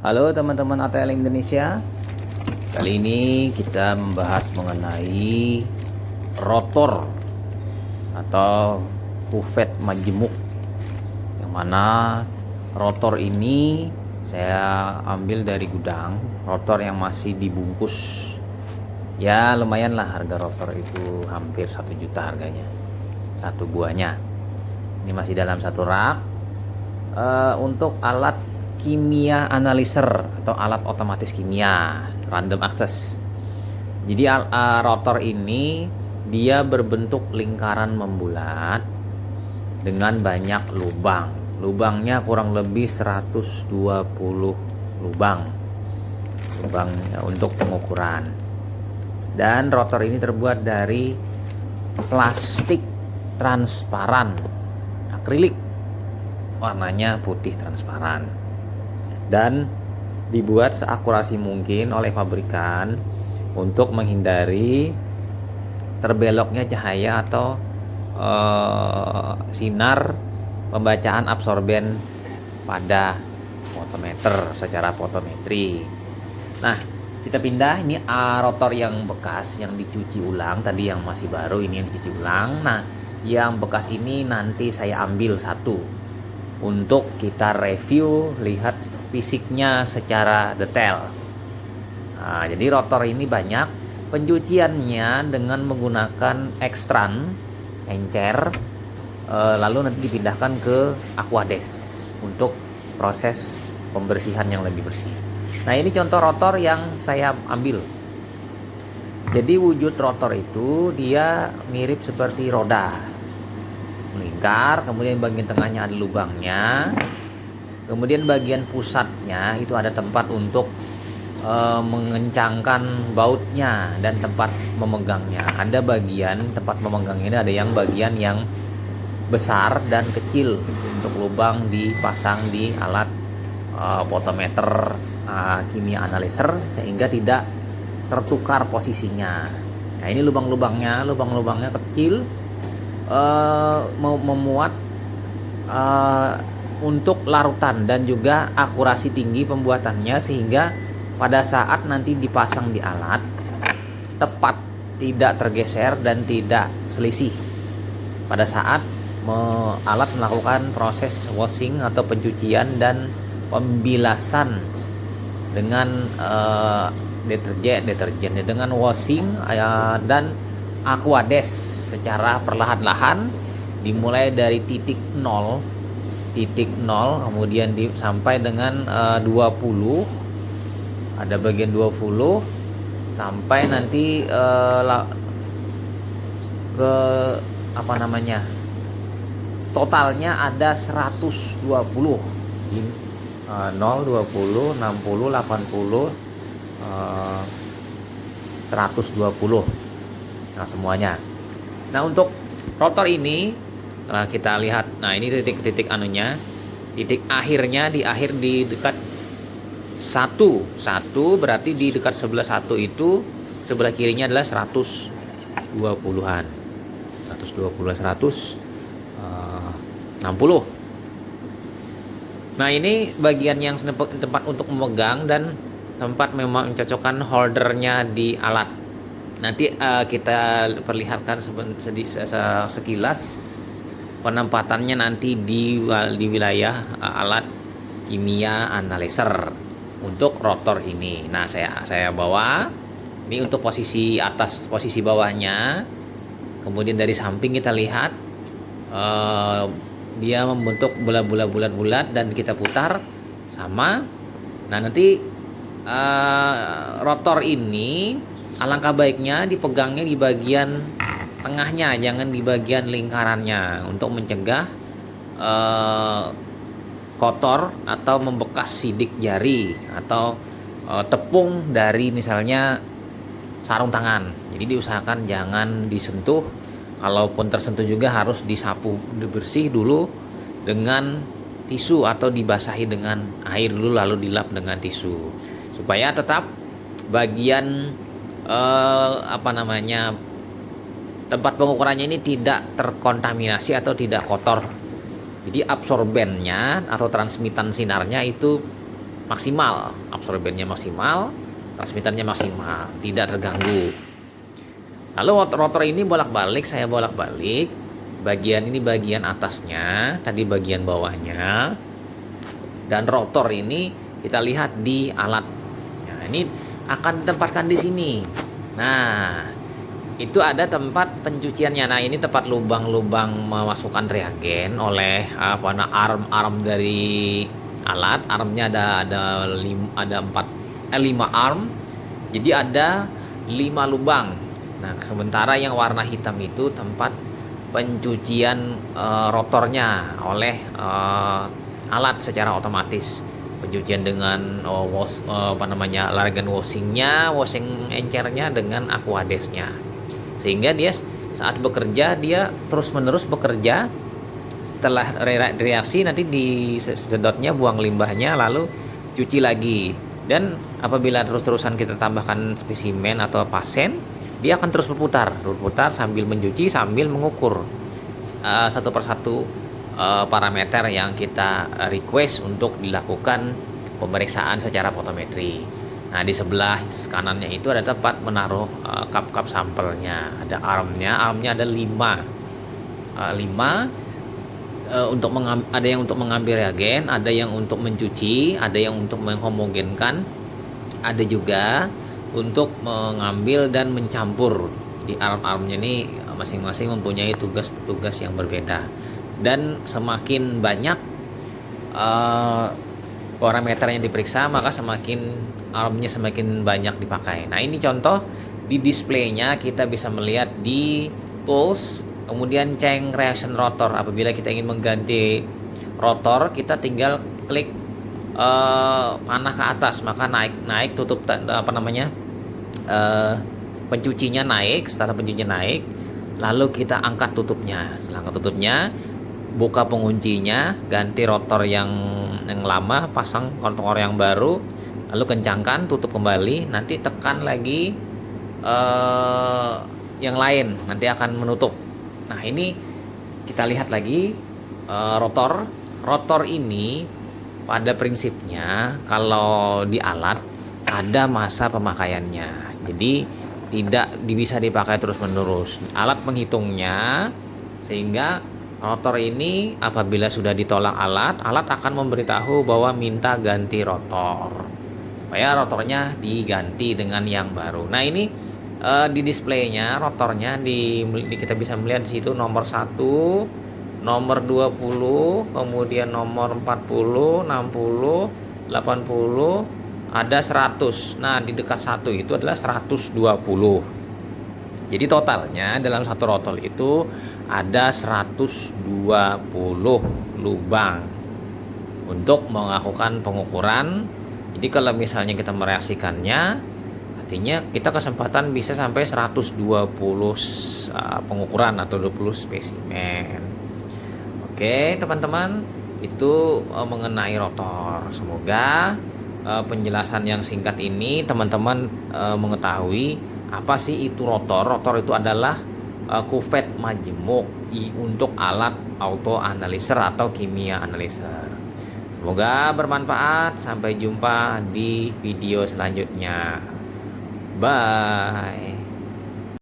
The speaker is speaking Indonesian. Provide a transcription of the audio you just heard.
Halo teman-teman ATL Indonesia. Kali ini kita membahas mengenai rotor atau kuvet majemuk, yang mana rotor ini saya ambil dari gudang, rotor yang masih dibungkus. Ya lumayan lah, harga rotor itu hampir 1 juta harganya, satu buahnya. Ini masih dalam satu rak. Untuk alat kimia analyzer atau alat otomatis kimia random access. Jadi rotor ini dia berbentuk lingkaran membulat dengan banyak lubang. Lubangnya kurang lebih 120 lubang untuk pengukuran. Dan rotor ini terbuat dari plastik transparan akrilik, warnanya putih transparan, dan dibuat seakurasi mungkin oleh pabrikan untuk menghindari terbeloknya cahaya atau sinar pembacaan absorben pada fotometer secara fotometri. Nah, kita pindah. Ini rotor yang bekas yang dicuci ulang, tadi yang masih baru ini yang dicuci ulang. Nah, yang bekas ini nanti saya ambil satu untuk kita review, lihat fisiknya secara detail. Nah, jadi rotor ini banyak pencuciannya dengan menggunakan ekstran encer, lalu nanti dipindahkan ke Aquades untuk proses pembersihan yang lebih bersih. Nah, ini contoh rotor yang saya ambil. Jadi wujud rotor itu dia mirip seperti roda, melingkar, kemudian bagian tengahnya ada lubangnya, kemudian bagian pusatnya itu ada tempat untuk mengencangkan bautnya dan tempat memegangnya. Ada bagian tempat memegangnya, ada yang bagian yang besar dan kecil untuk lubang dipasang di alat fotometer kimia analyzer sehingga tidak tertukar posisinya. Nah, ini lubang-lubangnya kecil, memuat untuk larutan dan juga akurasi tinggi pembuatannya, sehingga pada saat nanti dipasang di alat tepat, tidak tergeser dan tidak selisih pada saat alat melakukan proses washing atau pencucian dan pembilasan dengan deterjen dengan washing dan Aquades secara perlahan-lahan, dimulai dari titik 0 kemudian sampai dengan 20, ada bagian 20 sampai nanti ke totalnya ada 120, 0, 20, 60, 80, 120. Nah, semuanya. Nah, untuk rotor ini kita lihat. Nah, ini titik anunya. Titik akhirnya di dekat 1 berarti di dekat sebelah 1 itu sebelah kirinya adalah 120-an. 160. Nah, ini bagian yang tempat untuk memegang dan tempat memang mencocokkan holdernya di alat. Nanti kita perlihatkan sekilas penempatannya nanti di wilayah alat kimia analyzer untuk rotor ini. Nah, saya bawa ini untuk posisi atas, posisi bawahnya. Kemudian dari samping kita lihat dia membentuk bola-bola bulat-bulat dan kita putar sama. Nah, nanti rotor ini alangkah baiknya dipegangnya di bagian tengahnya, jangan di bagian lingkarannya, untuk mencegah kotor atau membekas sidik jari atau tepung dari misalnya sarung tangan. Jadi diusahakan jangan disentuh. Kalaupun tersentuh juga harus disapu bersih dulu dengan tisu atau dibasahi dengan air dulu lalu dilap dengan tisu, supaya tetap bagian tempat pengukurannya ini tidak terkontaminasi atau tidak kotor. Jadi absorbennya atau transmitan sinarnya itu maksimal, absorbennya maksimal, transmitternya maksimal, tidak terganggu. Lalu rotor ini bolak-balik, saya bolak-balik. Bagian ini bagian atasnya, tadi bagian bawahnya. Dan rotor ini kita lihat di alat. Nah, ini akan ditempatkan di sini. Nah, itu ada tempat pencuciannya. Nah, ini tempat lubang-lubang memasukkan reagen oleh arm dari alat. Armnya ada 5 arm. Jadi ada 5 lubang. Nah, sementara yang warna hitam itu tempat pencucian rotornya oleh alat secara otomatis. Pencucian dengan larangan washingnya, washing encernya dengan aquadesnya. Sehingga dia saat bekerja dia terus-menerus bekerja. Setelah reaksi nanti disedotnya, buang limbahnya, lalu cuci lagi. Dan apabila terus-terusan kita tambahkan spesimen atau pasen, dia akan terus berputar sambil mencuci, sambil mengukur satu persatu parameter yang kita request untuk dilakukan pemeriksaan secara fotometri. Nah, di sebelah kanannya itu ada tempat menaruh cup sampelnya. Ada armnya ada 5 ada yang untuk mengambil reagen, ada yang untuk mencuci, ada yang untuk menghomogenkan, ada juga untuk mengambil dan mencampur. Di arm-armnya ini masing-masing mempunyai tugas-tugas yang berbeda. Dan semakin banyak parameter yang diperiksa, maka armnya semakin banyak dipakai. Nah, ini contoh di displaynya kita bisa melihat di pulse, kemudian change reaction rotor. Apabila kita ingin mengganti rotor, kita tinggal klik panah ke atas, maka naik tutup pencucinya naik. Setelah pencucinya naik, lalu kita angkat tutupnya. Setelah angkat tutupnya, buka penguncinya, ganti rotor yang lama, pasang rotor yang baru, lalu kencangkan, tutup kembali, nanti tekan lagi yang lain, nanti akan menutup. Nah, ini kita lihat lagi rotor ini pada prinsipnya kalau di alat ada masa pemakaiannya. Jadi tidak bisa dipakai terus-menerus. Alat menghitungnya, sehingga rotor ini apabila sudah ditolak alat akan memberitahu bahwa minta ganti rotor, supaya rotornya diganti dengan yang baru. Nah, ini di displaynya rotornya kita bisa melihat di situ nomor 1, nomor 20, kemudian nomor 40, 60, 80, ada 100. Nah, di dekat 1 itu adalah 120. Jadi totalnya dalam satu rotor itu ada 120 lubang untuk melakukan pengukuran. Jadi kalau misalnya kita mereaksikannya, artinya kita kesempatan bisa sampai 120 pengukuran atau 20 spesimen. Oke, teman-teman, itu mengenai rotor. Semoga penjelasan yang singkat ini teman-teman mengetahui apa sih itu rotor. Rotor itu adalah kuvet majemuk untuk alat auto analyzer atau kimia analyzer. Semoga bermanfaat. Sampai jumpa di video selanjutnya. Bye.